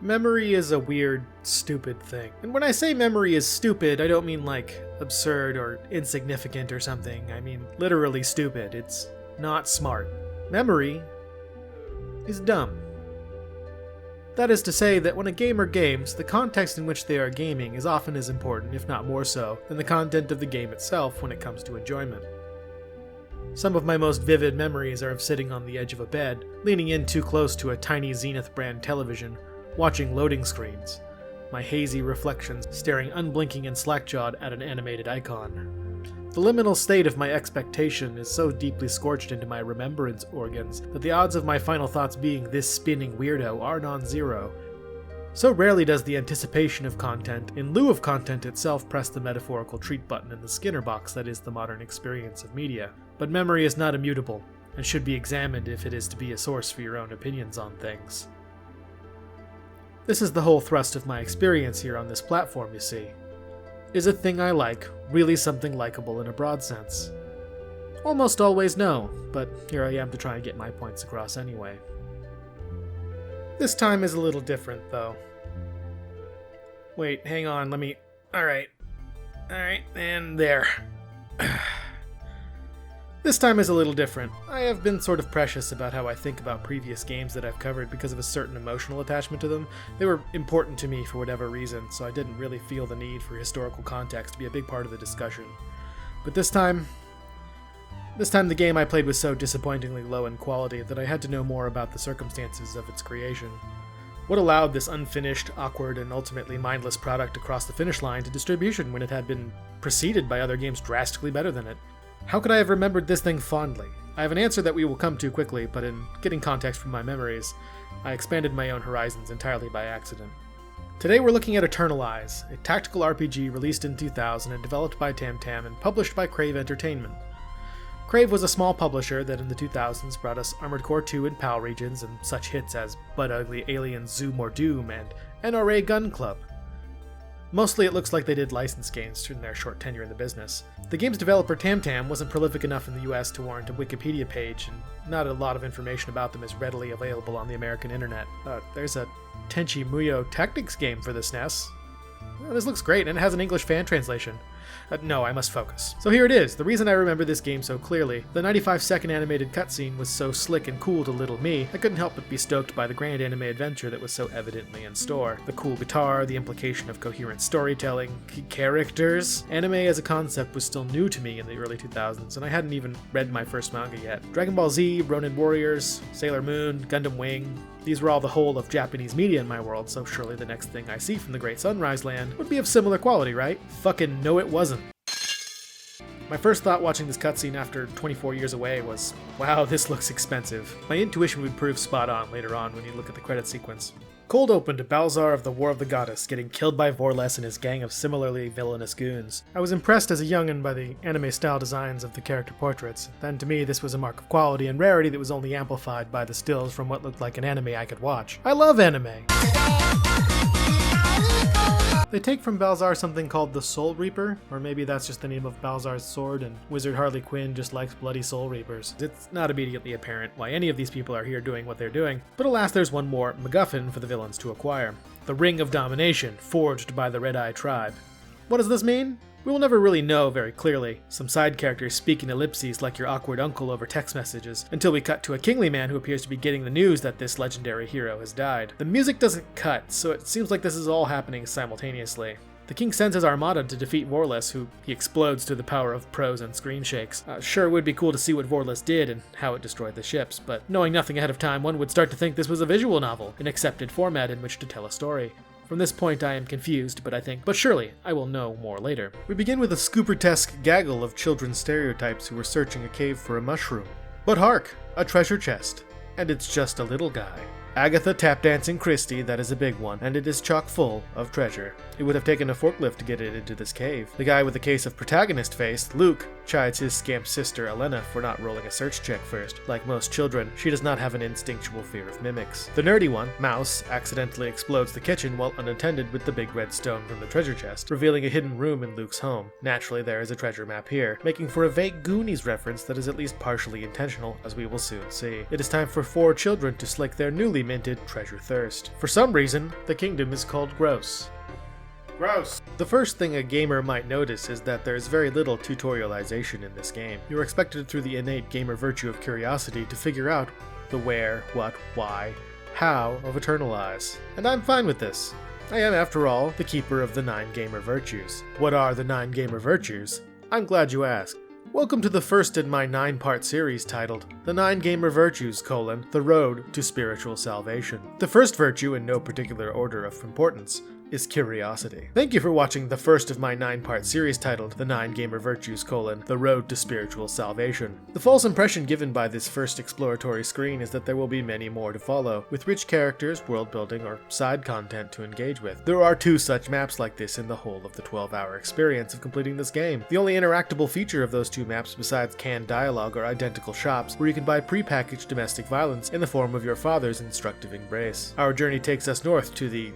Memory is a weird, stupid thing. And when I say memory is stupid, I don't mean like absurd or insignificant or something. I mean literally stupid. It's not smart. Memory is dumb. That is to say that when a gamer games, the context in which they are gaming is often as important, if not more so, than the content of the game itself when it comes to enjoyment. Some of my most vivid memories are of sitting on the edge of a bed, leaning in too close to a tiny Zenith brand television, watching loading screens, my hazy reflections staring unblinking and slack-jawed at an animated icon. The liminal state of my expectation is so deeply scorched into my remembrance organs that the odds of my final thoughts being this spinning weirdo are non-zero. So rarely does the anticipation of content, in lieu of content itself, press the metaphorical treat button in the Skinner box that is the modern experience of media. But memory is not immutable, and should be examined if it is to be a source for your own opinions on things. This is the whole thrust of my experience here on this platform, you see. Is a thing I like really something likable in a broad sense? Almost always no, but here I am to try and get my points across anyway. This time is a little different, though. Wait, hang on, Alright, and there. This time is a little different. I have been sort of precious about how I think about previous games that I've covered because of a certain emotional attachment to them. They were important to me for whatever reason, so I didn't really feel the need for historical context to be a big part of the discussion. But this time the game I played was so disappointingly low in quality that I had to know more about the circumstances of its creation. What allowed this unfinished, awkward, and ultimately mindless product to cross the finish line to distribution when it had been preceded by other games drastically better than it? How could I have remembered this thing fondly? I have an answer that we will come to quickly, but in getting context from my memories, I expanded my own horizons entirely by accident. Today we're looking at Eternalize, a tactical RPG released in 2000 and developed by Tamtam and published by Crave Entertainment. Crave was a small publisher that in the 2000s brought us Armored Core 2 and PAL regions and such hits as Butt Ugly Alien Zoo More Doom and NRA Gun Club. Mostly it looks like they did licensed games in their short tenure in the business. The game's developer Tamtam wasn't prolific enough in the US to warrant a Wikipedia page, and not a lot of information about them is readily available on the American internet. There's a Tenchi Muyo Tactics game for the SNES. This looks great, and it has an English fan translation. No, I must focus. So here it is, the reason I remember this game so clearly. The 95-second animated cutscene was so slick and cool to little me, I couldn't help but be stoked by the grand anime adventure that was so evidently in store. The cool guitar, the implication of coherent storytelling, characters. Anime as a concept was still new to me in the early 2000s, and I hadn't even read my first manga yet. Dragon Ball Z, Ronin Warriors, Sailor Moon, Gundam Wing, these were all the whole of Japanese media in my world, so surely the next thing I see from the Great Sunrise Land would be of similar quality, right? Fucking no it wasn't. My first thought watching this cutscene after 24 years away was, wow, this looks expensive. My intuition would prove spot on later on when you look at the credit sequence. Cold open to Balzar of the War of the Goddess getting killed by Vorles and his gang of similarly villainous goons. I was impressed as a youngin' by the anime-style designs of the character portraits. Then to me this was a mark of quality and rarity that was only amplified by the stills from what looked like an anime I could watch. I love anime! They take from Balzar something called the Soul Reaper, or maybe that's just the name of Balzar's sword and Wizard Harley Quinn just likes bloody Soul Reapers. It's not immediately apparent why any of these people are here doing what they're doing, but alas there's one more MacGuffin for the villains to acquire. The Ring of Domination, forged by the Red Eye Tribe. What does this mean? We will never really know very clearly. Some side characters speak in ellipses like your awkward uncle over text messages, until we cut to a kingly man who appears to be getting the news that this legendary hero has died. The music doesn't cut, so it seems like this is all happening simultaneously. The king sends his armada to defeat Vorles, who he explodes to the power of prose and screen shakes. Sure, it would be cool to see what Vorles did and how it destroyed the ships, but knowing nothing ahead of time, one would start to think this was a visual novel, an accepted format in which to tell a story. From this point I am confused, but surely I will know more later. We begin with a Scoopertesque gaggle of children's stereotypes who are searching a cave for a mushroom. But hark, a treasure chest. And it's just a little guy. Agatha tap-dancing Christie, that is a big one, and it is chock full of treasure. It would have taken a forklift to get it into this cave. The guy with the case of protagonist face, Luke, chides his scamp sister Elena for not rolling a search check first. Like most children, she does not have an instinctual fear of mimics. The nerdy one, Mouse, accidentally explodes the kitchen while unattended with the big red stone from the treasure chest, revealing a hidden room in Luke's home. Naturally, there is a treasure map here, making for a vague Goonies reference that is at least partially intentional, as we will soon see. It is time for 4 children to slake their newly minted treasure thirst. For some reason, the kingdom is called Gross. Gross! The first thing a gamer might notice is that there is very little tutorialization in this game. You are expected through the innate gamer virtue of curiosity to figure out the where, what, why, how of Eternalize. And I'm fine with this. I am, after all, the keeper of the 9 gamer virtues. What are the 9 gamer virtues? I'm glad you asked. Welcome to the first in my 9-part series titled The 9 Gamer Virtues, The Road to Spiritual Salvation. The first virtue, in no particular order of importance, is curiosity. Thank you for watching the first of my 9-part series titled The 9 Gamer Virtues, The Road to Spiritual Salvation. The false impression given by this first exploratory screen is that there will be many more to follow, with rich characters, world building, or side content to engage with. There are 2 such maps like this in the whole of the 12-hour experience of completing this game. The only interactable feature of those 2 maps besides canned dialogue are identical shops, where you can buy pre-packaged domestic violence in the form of your father's instructive embrace. Our journey takes us north to the,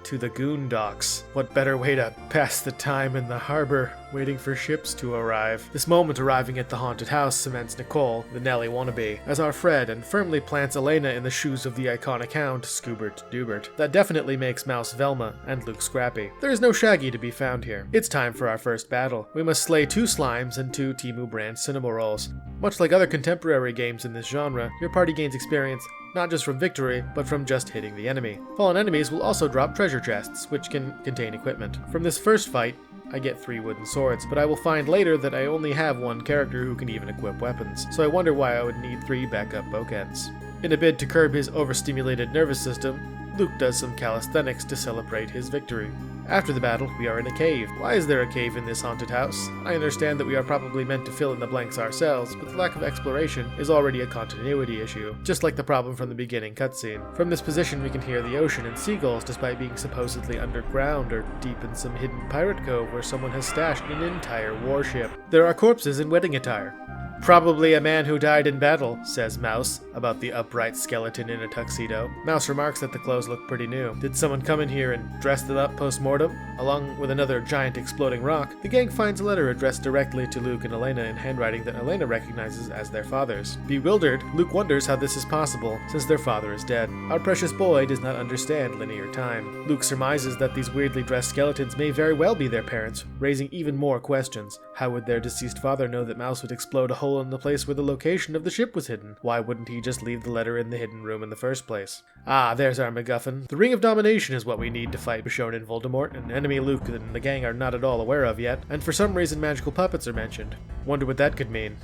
to the Goondocks. What better way to pass the time in the harbor, waiting for ships to arrive? This moment arriving at the haunted house cements Nicole, the Nelly wannabe, as our Fred and firmly plants Elena in the shoes of the iconic hound, Scoobert Dubert. That definitely makes Mouse Velma and Luke Scrappy. There is no Shaggy to be found here. It's time for our first battle. We must slay 2 slimes and 2 Temu brand cinema rolls. Much like other contemporary games in this genre, your party gains experience not just from victory, but from just hitting the enemy. Fallen enemies will also drop treasure chests, which can contain equipment. From this first fight, I get 3 wooden swords, but I will find later that I only have 1 character who can even equip weapons, so I wonder why I would need 3 backup bookends. In a bid to curb his overstimulated nervous system, Luke does some calisthenics to celebrate his victory. After the battle, we are in a cave. Why is there a cave in this haunted house? I understand that we are probably meant to fill in the blanks ourselves, but the lack of exploration is already a continuity issue, just like the problem from the beginning cutscene. From this position we can hear the ocean and seagulls despite being supposedly underground or deep in some hidden pirate cove where someone has stashed an entire warship. There are corpses in wedding attire. Probably a man who died in battle, says Mouse, about the upright skeleton in a tuxedo. Mouse remarks that the clothes look pretty new. Did someone come in here and dress them up post-mortem? Along with another giant exploding rock, the gang finds a letter addressed directly to Luke and Elena in handwriting that Elena recognizes as their father's. Bewildered, Luke wonders how this is possible, since their father is dead. Our precious boy does not understand linear time. Luke surmises that these weirdly dressed skeletons may very well be their parents, raising even more questions. How would their deceased father know that Mouse would explode a hole in the place where the location of the ship was hidden? Why wouldn't he just leave the letter in the hidden room in the first place? Ah, there's our MacGuffin. The Ring of Domination is what we need to fight Bashonen Voldemort, an enemy Luke and the gang are not at all aware of yet, and for some reason magical puppets are mentioned. Wonder what that could mean.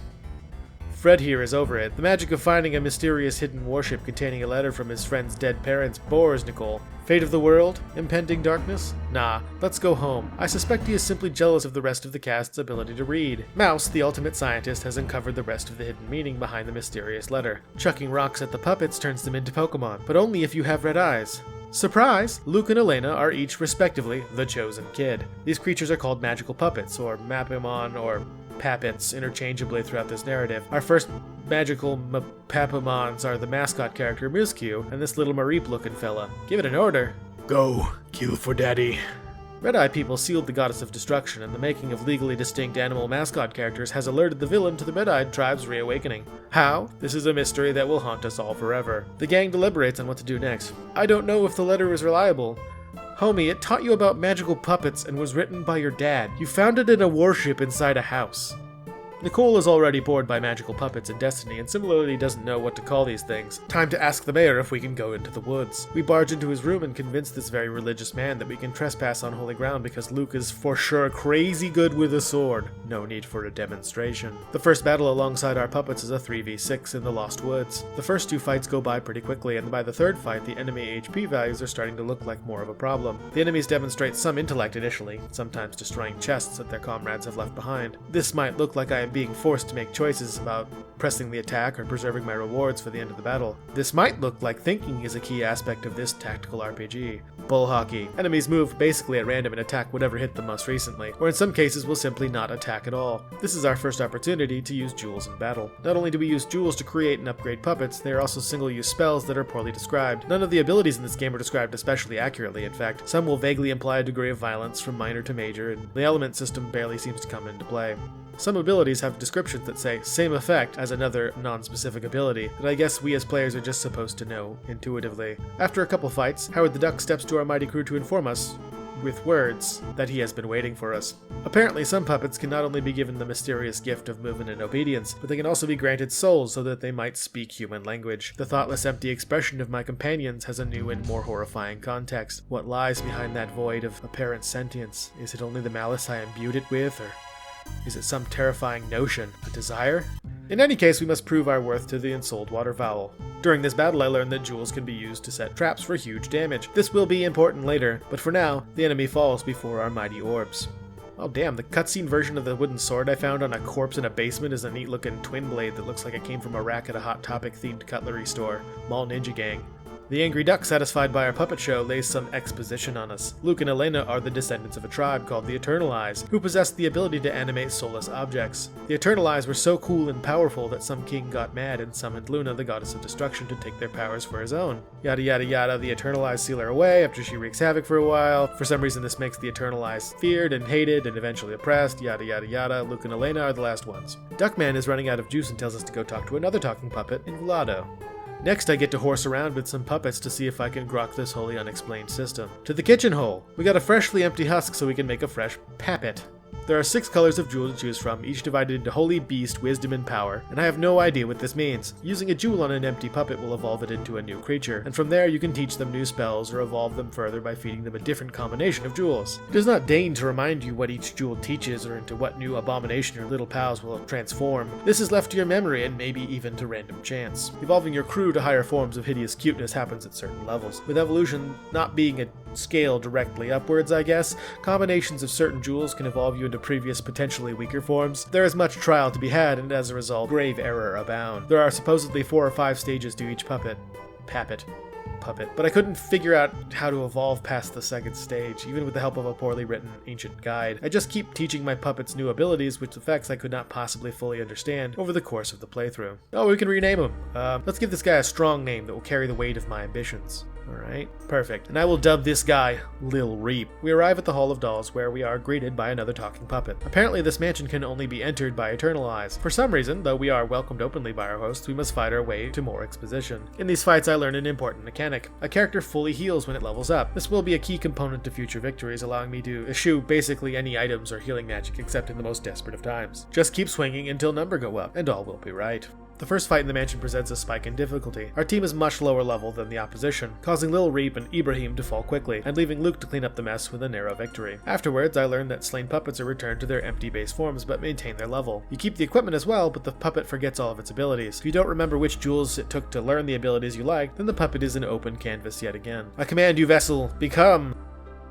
Fred here is over it. The magic of finding a mysterious hidden warship containing a letter from his friend's dead parents bores Nicole. Fate of the world? Impending darkness? Nah, let's go home. I suspect he is simply jealous of the rest of the cast's ability to read. Mouse, the ultimate scientist, has uncovered the rest of the hidden meaning behind the mysterious letter. Chucking rocks at the puppets turns them into Pokemon, but only if you have red eyes. Surprise! Luke and Elena are each, respectively, the chosen kid. These creatures are called magical puppets, or Mapimon, or Pappets, interchangeably throughout this narrative. Our first magical Papamons are the mascot character Mizkyu and this little Mareep-looking fella. Give it an order. Go, kill for daddy. Red-Eye people sealed the goddess of destruction, and the making of legally distinct animal mascot characters has alerted the villain to the Red-Eyed tribe's reawakening. How? This is a mystery that will haunt us all forever. The gang deliberates on what to do next. I don't know if the letter is reliable. Homie, it taught you about magical puppets and was written by your dad. You found it in a warship inside a house. Nicole is already bored by magical puppets in Destiny and similarly doesn't know what to call these things. Time to ask the mayor if we can go into the woods. We barge into his room and convince this very religious man that we can trespass on holy ground because Luke is for sure crazy good with a sword. No need for a demonstration. The first battle alongside our puppets is a 3v6 in the Lost Woods. The first 2 fights go by pretty quickly, and by the third fight the enemy HP values are starting to look like more of a problem. The enemies demonstrate some intellect initially, sometimes destroying chests that their comrades have left behind. This might look like I am being forced to make choices about pressing the attack or preserving my rewards for the end of the battle. This might look like thinking is a key aspect of this tactical RPG. Bull hockey. Enemies move basically at random and attack whatever hit them most recently, or in some cases will simply not attack at all. This is our first opportunity to use jewels in battle. Not only do we use jewels to create and upgrade puppets, they are also single-use spells that are poorly described. None of the abilities in this game are described especially accurately, in fact. Some will vaguely imply a degree of violence from minor to major, and the element system barely seems to come into play. Some abilities have descriptions that say, same effect as another non-specific ability, that I guess we as players are just supposed to know intuitively. After a couple fights, Howard the Duck steps to our mighty crew to inform us, with words, that he has been waiting for us. Apparently, some puppets can not only be given the mysterious gift of movement and obedience, but they can also be granted souls so that they might speak human language. The thoughtless, empty expression of my companions has a new and more horrifying context. What lies behind that void of apparent sentience? Is it only the malice I imbued it with, or is it some terrifying notion, a desire? In any case, we must prove our worth to the ensouled water fowl. During this battle, I learned that jewels can be used to set traps for huge damage. This will be important later, but for now, the enemy falls before our mighty orbs. Oh damn, the cutscene version of the wooden sword I found on a corpse in a basement is a neat looking twin blade that looks like it came from a rack at a Hot Topic themed cutlery store. Mall Ninja Gang. The angry duck, satisfied by our puppet show, lays some exposition on us. Luke and Elena are the descendants of a tribe called the Eternal Eyes, who possessed the ability to animate soulless objects. The Eternal Eyes were so cool and powerful that some king got mad and summoned Luna, the goddess of destruction, to take their powers for his own. Yada yada yada, the Eternal Eyes seal her away after she wreaks havoc for a while. For some reason this makes the Eternal Eyes feared and hated and eventually oppressed. Yada yada yada, Luke and Elena are the last ones. Duckman is running out of juice and tells us to go talk to another talking puppet in Vlado. Next, I get to horse around with some puppets to see if I can grok this wholly unexplained system. To the kitchen hole! We got a freshly empty husk so we can make a fresh pappet. There are 6 colors of jewel to choose from, each divided into Holy, Beast, Wisdom, and Power, and I have no idea what this means. Using a jewel on an empty puppet will evolve it into a new creature, and from there you can teach them new spells or evolve them further by feeding them a different combination of jewels. It does not deign to remind you what each jewel teaches or into what new abomination your little pals will transform. This is left to your memory and maybe even to random chance. Evolving your crew to higher forms of hideous cuteness happens at certain levels, with evolution not being a scale directly upwards, I guess. Combinations of certain jewels can evolve you into previous potentially weaker forms. There is much trial to be had, and as a result, grave error abound. There are supposedly 4 or 5 stages to each puppet, but I couldn't figure out how to evolve past the 2nd stage, even with the help of a poorly written ancient guide. I just keep teaching my puppets new abilities, which effects I could not possibly fully understand over the course of the playthrough. Oh, we can rename him. Let's give this guy a strong name that will carry the weight of my ambitions. Alright, perfect. And I will dub this guy Lil Reap. We arrive at the Hall of Dolls, where we are greeted by another talking puppet. Apparently this mansion can only be entered by Eternal Eyes. For some reason, though we are welcomed openly by our hosts, we must fight our way to more exposition. In these fights I learn an important mechanic. A character fully heals when it levels up. This will be a key component to future victories, allowing me to eschew basically any items or healing magic except in the most desperate of times. Just keep swinging until number go up, and all will be right. The first fight in the mansion presents a spike in difficulty. Our team is much lower level than the opposition, causing Lil Reap and Ibrahim to fall quickly, and leaving Luke to clean up the mess with a narrow victory. Afterwards, I learned that slain puppets are returned to their empty base forms but maintain their level. You keep the equipment as well, but the puppet forgets all of its abilities. If you don't remember which jewels it took to learn the abilities you like, then the puppet is an open canvas yet again. I command you, vessel, become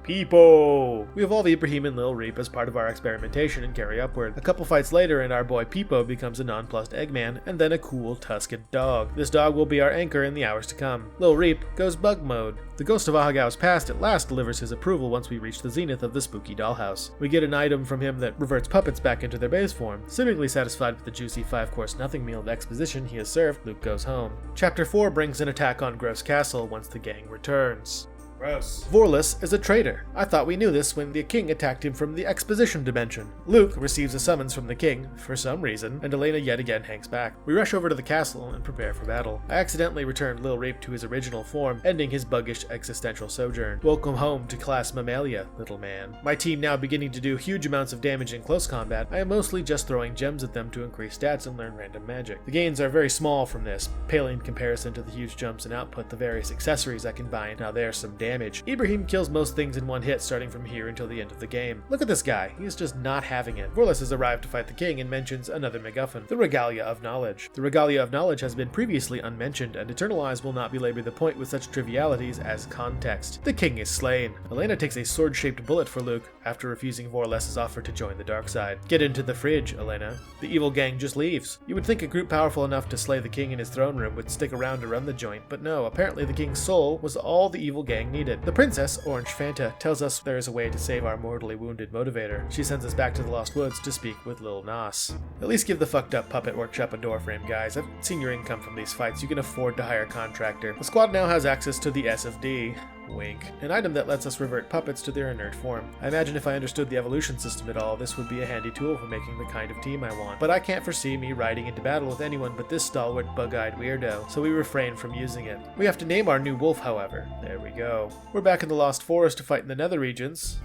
Peepo! We evolve Ibrahim and Lil Reap as part of our experimentation and carry upward. A couple fights later and our boy Peepo becomes a nonplussed Eggman and then a cool tusked dog. This dog will be our anchor in the hours to come. Lil Reap goes bug mode. The ghost of Ahagao's past at last delivers his approval once we reach the zenith of the spooky dollhouse. We get an item from him that reverts puppets back into their base form. Seemingly satisfied with the juicy 5-course nothing meal of exposition he has served, Luke goes home. Chapter 4 brings an attack on Gross Castle once the gang returns. Gross. Vorlus is a traitor. I thought we knew this when the king attacked him from the exposition dimension. Luke receives a summons from the king, for some reason, and Elena yet again hangs back. We rush over to the castle and prepare for battle. I accidentally returned Lil Reap to his original form, ending his buggish existential sojourn. Welcome home to class Mammalia, little man. My team now beginning to do huge amounts of damage in close combat, I am mostly just throwing gems at them to increase stats and learn random magic. The gains are very small from this, pale in comparison to the huge jumps in output the various accessories I can buy. Now there's some damage damage. Ibrahim kills most things in one hit starting from here until the end of the game. Look at this guy, he is just not having it. Vorlis has arrived to fight the king and mentions another MacGuffin, the Regalia of Knowledge. The Regalia of Knowledge has been previously unmentioned, and Eternal Eyes will not belabor the point with such trivialities as context. The king is slain. Elena takes a sword-shaped bullet for Luke after refusing Vorles's offer to join the dark side. Get into the fridge, Elena. The evil gang just leaves. You would think a group powerful enough to slay the king in his throne room would stick around to run the joint, but no, apparently the king's soul was all the evil gang needed. The princess, Orange Fanta, tells us there is a way to save our mortally wounded motivator. She sends us back to the Lost Woods to speak with Lil Nas. At least give the fucked up puppet workshop a doorframe, guys. I've seen your income from these fights. You can afford to hire a contractor. The squad now has access to the SFD. Wink. An item that lets us revert puppets to their inert form. I imagine if I understood the evolution system at all, this would be a handy tool for making the kind of team I want. But I can't foresee me riding into battle with anyone but this stalwart, bug-eyed weirdo, so we refrain from using it. We have to name our new wolf, however. There we go. We're back in the Lost Forest to fight in the Nether regions.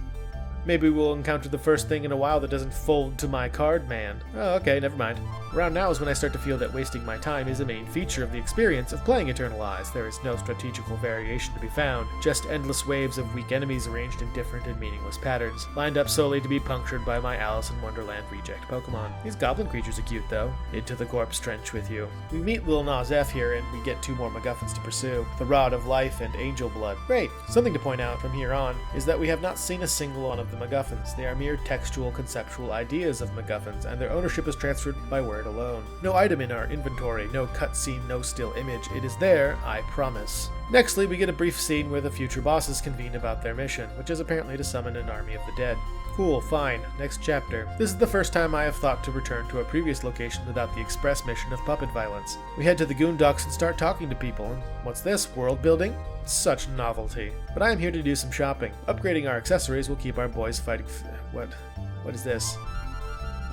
Maybe we'll encounter the first thing in a while that doesn't fold to my card, man. Oh, okay, never mind. Around now is when I start to feel that wasting my time is a main feature of the experience of playing Eternal Eyes. There is no strategical variation to be found, just endless waves of weak enemies arranged in different and meaningless patterns, lined up solely to be punctured by my Alice in Wonderland reject Pokemon. These goblin creatures are cute, though. Into the corpse trench with you. We meet Lil Nas F here, and we get 2 more MacGuffins to pursue. The Rod of Life and Angel Blood. Great! Something to point out from here on is that we have not seen a single one of the MacGuffins. They are mere textual, conceptual ideas of MacGuffins, and their ownership is transferred by word alone. No item in our inventory, no cutscene, no still image. It is there, I promise. Nextly, we get a brief scene where the future bosses convene about their mission, which is apparently to summon an army of the dead. Cool, fine. Next chapter. This is the first time I have thought to return to a previous location without the express mission of puppet violence. We head to the Goondocks and start talking to people, and what's this, world building? Such novelty. But I am here to do some shopping. Upgrading our accessories will keep our boys fighting What is this?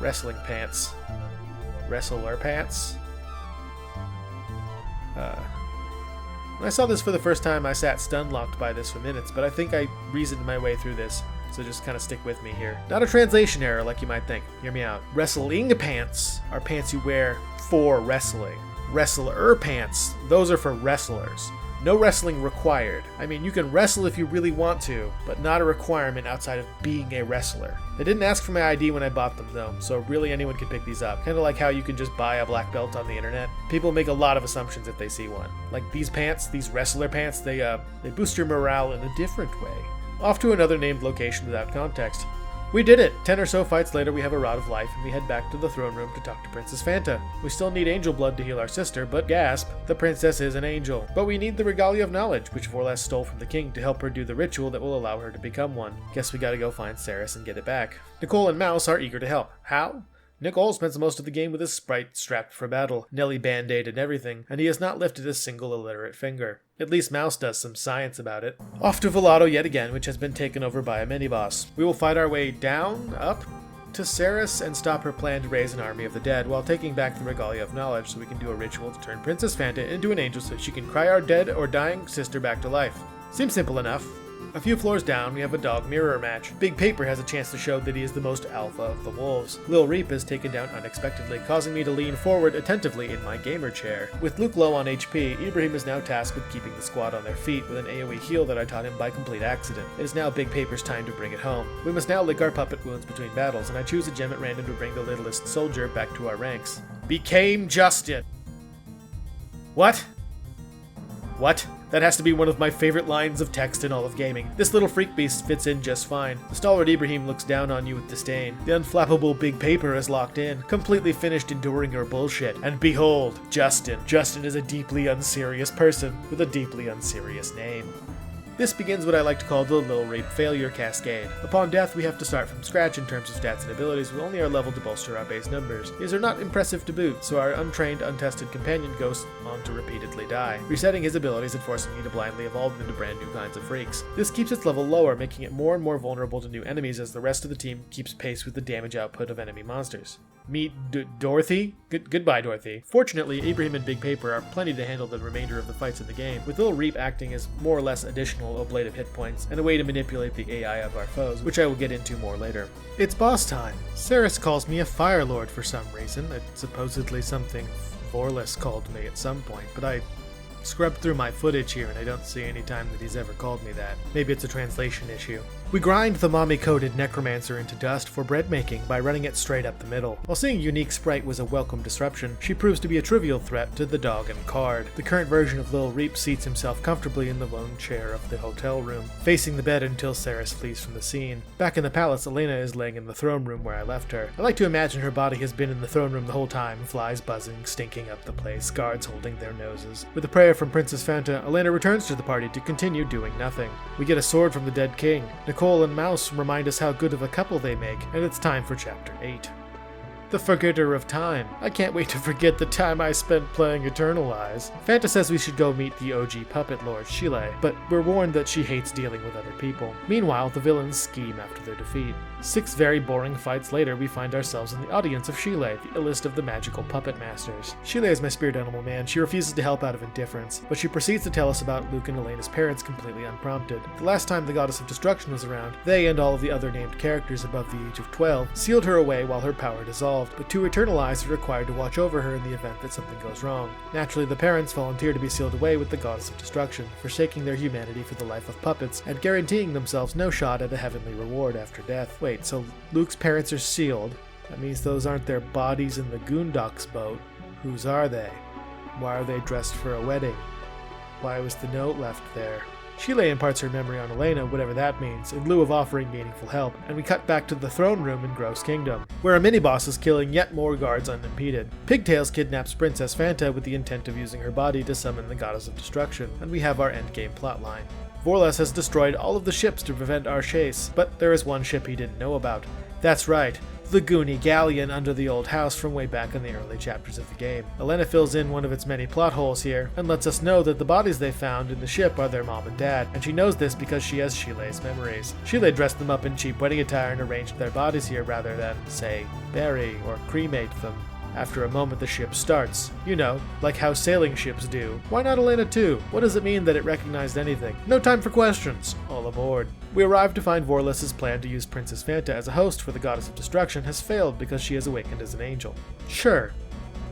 Wrestling pants. Wrestler pants? When I saw this for the first time, I sat stun-locked by this for minutes, but I think I reasoned my way through this. So just kind of stick with me here. Not a translation error like you might think. Hear me out. Wrestling pants are pants you wear for wrestling. Wrestler pants, those are for wrestlers. No wrestling required. I mean, you can wrestle if you really want to, but not a requirement outside of being a wrestler. They didn't ask for my ID when I bought them though, so really anyone can pick these up. Kinda like how you can just buy a black belt on the internet. People make a lot of assumptions if they see one. Like these pants, these wrestler pants, they boost your morale in a different way. Off to another named location without context. We did it! 10 or so fights later, we have a Rod of Life, and we head back to the throne room to talk to Princess Fanta. We still need angel blood to heal our sister, but gasp, the princess is an angel. But we need the Regalia of Knowledge, which Vorles stole from the king to help her do the ritual that will allow her to become one. Guess we gotta go find Ceres and get it back. Nicole and Mouse are eager to help. How? Nicole spends most of the game with his sprite strapped for battle, Nelly band-aid and everything, and he has not lifted a single illiterate finger. At least Mouse does some science about it. Off to Velato yet again, which has been taken over by a mini-boss. We will fight our way down, up, to Ceres and stop her plan to raise an army of the dead while taking back the Regalia of Knowledge so we can do a ritual to turn Princess Fanta into an angel so she can cry our dead or dying sister back to life. Seems simple enough. A few floors down, we have a dog mirror match. Big Paper has a chance to show that he is the most alpha of the wolves. Lil Reap is taken down unexpectedly, causing me to lean forward attentively in my gamer chair. With Luke low on HP, Ibrahim is now tasked with keeping the squad on their feet with an AoE heal that I taught him by complete accident. It is now Big Paper's time to bring it home. We must now lick our puppet wounds between battles, and I choose a gem at random to bring the littlest soldier back to our ranks. Became Justin. What? What? That has to be one of my favorite lines of text in all of gaming. This little freak beast fits in just fine. The stalwart Ibrahim looks down on you with disdain. The unflappable Big Paper is locked in, completely finished enduring your bullshit. And behold, Justin. Justin is a deeply unserious person with a deeply unserious name. This begins what I like to call the Lil Reap failure cascade. Upon death, we have to start from scratch in terms of stats and abilities with only our level to bolster our base numbers. These are not impressive to boot, so our untrained, untested companion goes on to repeatedly die, resetting his abilities and forcing me to blindly evolve into brand new kinds of freaks. This keeps its level lower, making it more and more vulnerable to new enemies as the rest of the team keeps pace with the damage output of enemy monsters. Meet Dorothy? Goodbye, Dorothy. Fortunately, Ibrahim and Big Paper are plenty to handle the remainder of the fights in the game, with Lil Reap acting as more or less additional ablative hit points and a way to manipulate the AI of our foes, which I will get into more later. It's boss time. Ceres calls me a Fire Lord for some reason. It's supposedly something Vorles called me at some point, but I scrubbed through my footage here and I don't see any time that he's ever called me that. Maybe it's a translation issue. We grind the mommy-coated necromancer into dust for bread making by running it straight up the middle. While seeing Unique Sprite was a welcome disruption, she proves to be a trivial threat to the dog and card. The current version of Lil Reap seats himself comfortably in the lone chair of the hotel room, facing the bed until Ceres flees from the scene. Back in the palace, Elena is laying in the throne room where I left her. I like to imagine her body has been in the throne room the whole time, flies buzzing, stinking up the place, guards holding their noses. With a prayer from Princess Fanta, Elena returns to the party to continue doing nothing. We get a sword from the dead king. Nicole and Mouse remind us how good of a couple they make, and it's time for Chapter 8. The Forgetter of Time. I can't wait to forget the time I spent playing Eternalize. Fanta says we should go meet the OG puppet lord, Chile, but we're warned that she hates dealing with other people. Meanwhile, the villains scheme after their defeat. 6 very boring fights later, we find ourselves in the audience of Chile, the illest of the magical puppet masters. Chile is my spirit animal, man. She refuses to help out of indifference, but she proceeds to tell us about Luke and Elena's parents completely unprompted. The last time the Goddess of Destruction was around, they and all of the other named characters above the age of 12 sealed her away while her power dissolved, but to eternalize are required to watch over her in the event that something goes wrong. Naturally, the parents volunteer to be sealed away with the Goddess of Destruction, forsaking their humanity for the life of puppets and guaranteeing themselves no shot at a heavenly reward after death. Wait, so Luke's parents are sealed. That means those aren't their bodies in the Goondock's boat. Whose are they? Why are they dressed for a wedding? Why was the note left there? Chile imparts her memory on Elena, whatever that means, in lieu of offering meaningful help, and we cut back to the throne room in Gross Kingdom, where a mini-boss is killing yet more guards unimpeded. Pigtails kidnaps Princess Fanta with the intent of using her body to summon the Goddess of Destruction, and we have our endgame plotline. Vorlas has destroyed all of the ships to prevent our chase, but there is one ship he didn't know about. That's right, the Goonie Galleon under the old house from way back in the early chapters of the game. Elena fills in one of its many plot holes here, and lets us know that the bodies they found in the ship are their mom and dad, and she knows this because she has Chile's memories. Chile dressed them up in cheap wedding attire and arranged their bodies here rather than, say, bury or cremate them. After a moment the ship starts. You know, like how sailing ships do. Why not Elena too? What does it mean that it recognized anything? No time for questions. All aboard. We arrive to find Vorlas's plan to use Princess Fanta as a host for the Goddess of Destruction has failed because she has awakened as an angel. Sure.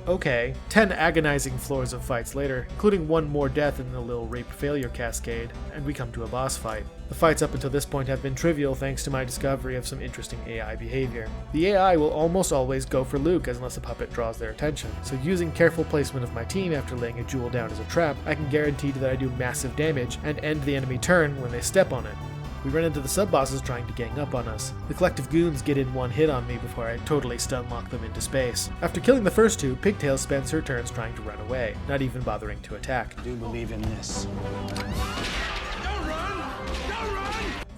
Okay. 10 agonizing floors of fights later, including one more death in the Lil Rape failure cascade, and we come to a boss fight. The fights up until this point have been trivial thanks to my discovery of some interesting AI behavior. The AI will almost always go for Luke unless a puppet draws their attention, so using careful placement of my team after laying a jewel down as a trap, I can guarantee that I do massive damage and end the enemy turn when they step on it. We run into the sub-bosses trying to gang up on us. The collective goons get in one hit on me before I totally stun-lock them into space. After killing the first two, Pigtails spends her turns trying to run away, not even bothering to attack. I do believe in this.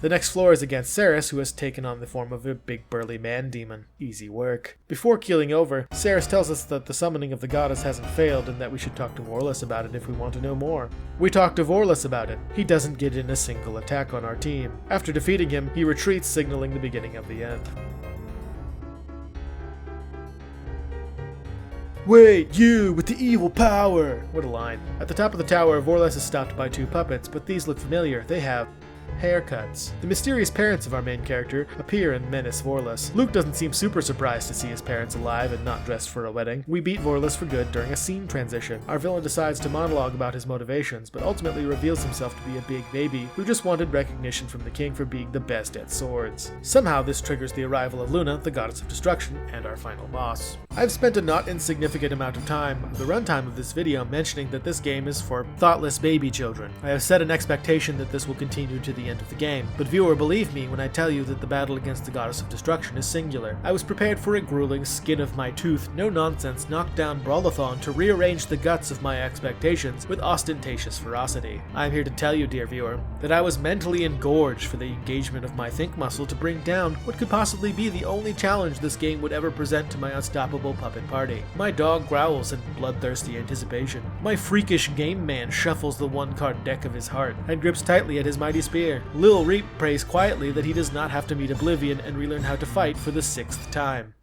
The next floor is against Ceres, who has taken on the form of a big burly man demon. Easy work. Before keeling over, Ceres tells us that the summoning of the goddess hasn't failed and that we should talk to Vorlas about it if we want to know more. We talk to Vorlas about it. He doesn't get in a single attack on our team. After defeating him, he retreats, signaling the beginning of the end. Wait, you with the evil power! What a line. At the top of the tower, Vorlas is stopped by 2 puppets, but these look familiar. They have haircuts. The mysterious parents of our main character appear and menace Vorlas. Luke doesn't seem super surprised to see his parents alive and not dressed for a wedding. We beat Vorlas for good during a scene transition. Our villain decides to monologue about his motivations, but ultimately reveals himself to be a big baby who just wanted recognition from the king for being the best at swords. Somehow this triggers the arrival of Luna, the Goddess of Destruction, and our final boss. I've spent a not insignificant amount of time on the runtime of this video mentioning that this game is for thoughtless baby children. I have set an expectation that this will continue to the end of the game, but viewer, believe me when I tell you that the battle against the Goddess of Destruction is singular. I was prepared for a grueling, skin of my tooth, no-nonsense, knockdown brawlathon to rearrange the guts of my expectations with ostentatious ferocity. I am here to tell you, dear viewer, that I was mentally engorged for the engagement of my think muscle to bring down what could possibly be the only challenge this game would ever present to my unstoppable puppet party. My dog growls in bloodthirsty anticipation. My freakish game man shuffles the one-card deck of his heart and grips tightly at his mighty spear. Lil Reap prays quietly that he does not have to meet Oblivion and relearn how to fight for the 6th time.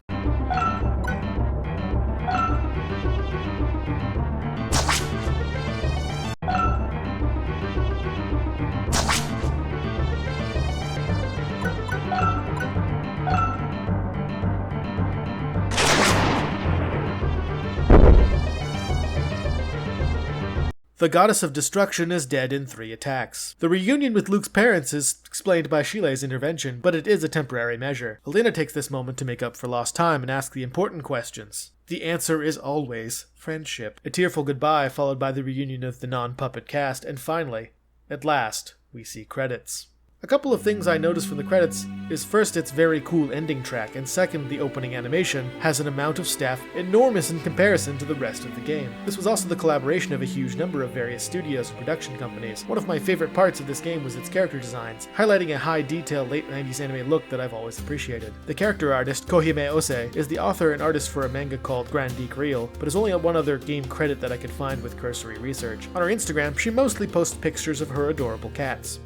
The goddess of destruction is dead in 3 attacks. The reunion with Luke's parents is explained by Shilei's intervention, but it is a temporary measure. Elena takes this moment to make up for lost time and ask the important questions. The answer is always friendship. A tearful goodbye followed by the reunion of the non-puppet cast, and finally, at last, we see credits. A couple of things I noticed from the credits is first its very cool ending track, and second the opening animation has an amount of staff enormous in comparison to the rest of the game. This was also the collaboration of a huge number of various studios and production companies. One of my favorite parts of this game was its character designs, highlighting a high detail late 90s anime look that I've always appreciated. The character artist, Kohime Ose, is the author and artist for a manga called Grand Geek Reel, but is only one other game credit that I could find with cursory research. On her Instagram, she mostly posts pictures of her adorable cats.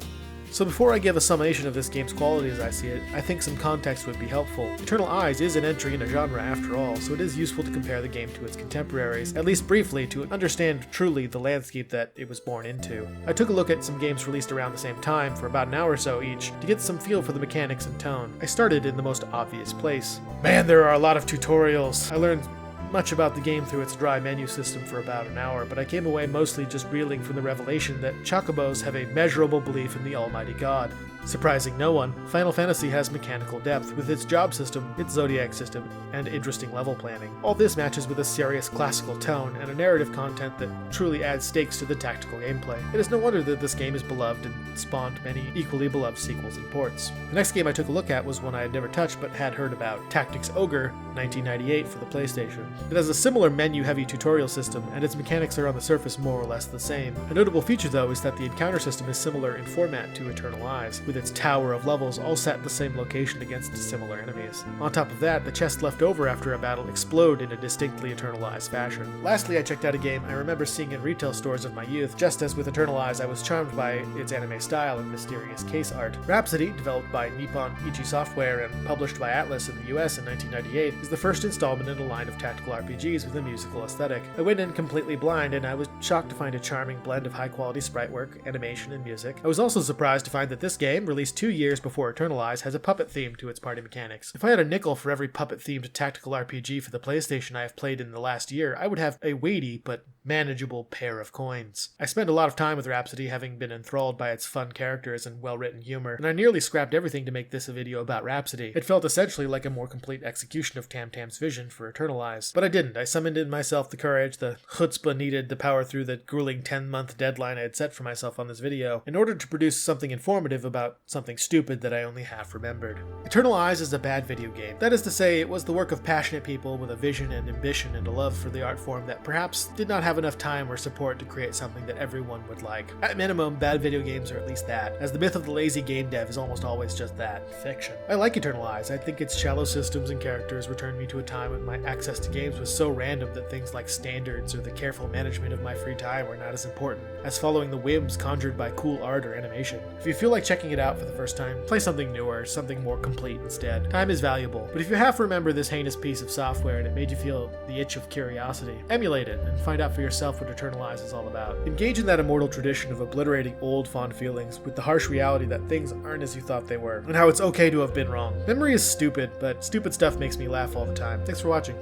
So before I give a summation of this game's quality as I see it, I think some context would be helpful. Eternal Eyes is an entry in a genre after all, so it is useful to compare the game to its contemporaries, at least briefly, to understand truly the landscape that it was born into. I took a look at some games released around the same time for about an hour or so each, to get some feel for the mechanics and tone. I started in the most obvious place. Man, there are a lot of tutorials. I learned much about the game through its dry menu system for about an hour, but I came away mostly just reeling from the revelation that chocobos have a measurable belief in the almighty god. Surprising no one, Final Fantasy has mechanical depth with its job system, its zodiac system, and interesting level planning. All this matches with a serious classical tone and a narrative content that truly adds stakes to the tactical gameplay. It is no wonder that this game is beloved and spawned many equally beloved sequels and ports. The next game I took a look at was one I had never touched but had heard about, Tactics Ogre, 1998 for the PlayStation. It has a similar menu-heavy tutorial system, and its mechanics are on the surface more or less the same. A notable feature though is that the encounter system is similar in format to Eternal Eyes, with its tower of levels all set in the same location against similar enemies. On top of that, the chests left over after a battle explode in a distinctly Eternal Eyes fashion. Lastly, I checked out a game I remember seeing in retail stores of my youth. Just as with Eternal Eyes, I was charmed by its anime style and mysterious case art. Rhapsody, developed by Nippon Ichi Software and published by Atlus in the US in 1998, is the first installment in a line of tactical RPGs with a musical aesthetic. I went in completely blind, and I was shocked to find a charming blend of high-quality sprite work, animation, and music. I was also surprised to find that this game, released 2 years before Eternal Eyes, has a puppet theme to its party mechanics. If I had a nickel for every puppet-themed tactical RPG for the PlayStation I have played in the last year, I would have a weighty but manageable pair of coins. I spent a lot of time with Rhapsody, having been enthralled by its fun characters and well-written humor, and I nearly scrapped everything to make this a video about Rhapsody. It felt essentially like a more complete execution of Tam Tam's vision for Eternal Eyes. But I didn't. I summoned in myself the courage, the chutzpah needed to power through the grueling 10-month deadline I had set for myself on this video, in order to produce something informative about something stupid that I only half remembered. Eternal Eyes is a bad video game. That is to say, it was the work of passionate people with a vision and ambition and a love for the art form that perhaps did not have enough time or support to create something that everyone would like. At minimum, bad video games are at least that, as the myth of the lazy game dev is almost always just that, fiction. I like Eternal Eyes. I think its shallow systems and characters returned me to a time when my access to games was so random that things like standards or the careful management of my free time were not as important as following the whims conjured by cool art or animation. If you feel like checking it out for the first time, play something newer, something more complete instead. Time is valuable, but if you half remember this heinous piece of software and it made you feel the itch of curiosity, emulate it and find out for yourself what Eternal Eyes is all about. Engage in that immortal tradition of obliterating old fond feelings with the harsh reality that things aren't as you thought they were, and how it's okay to have been wrong. Memory is stupid, but stupid stuff makes me laugh all the time. Thanks for watching.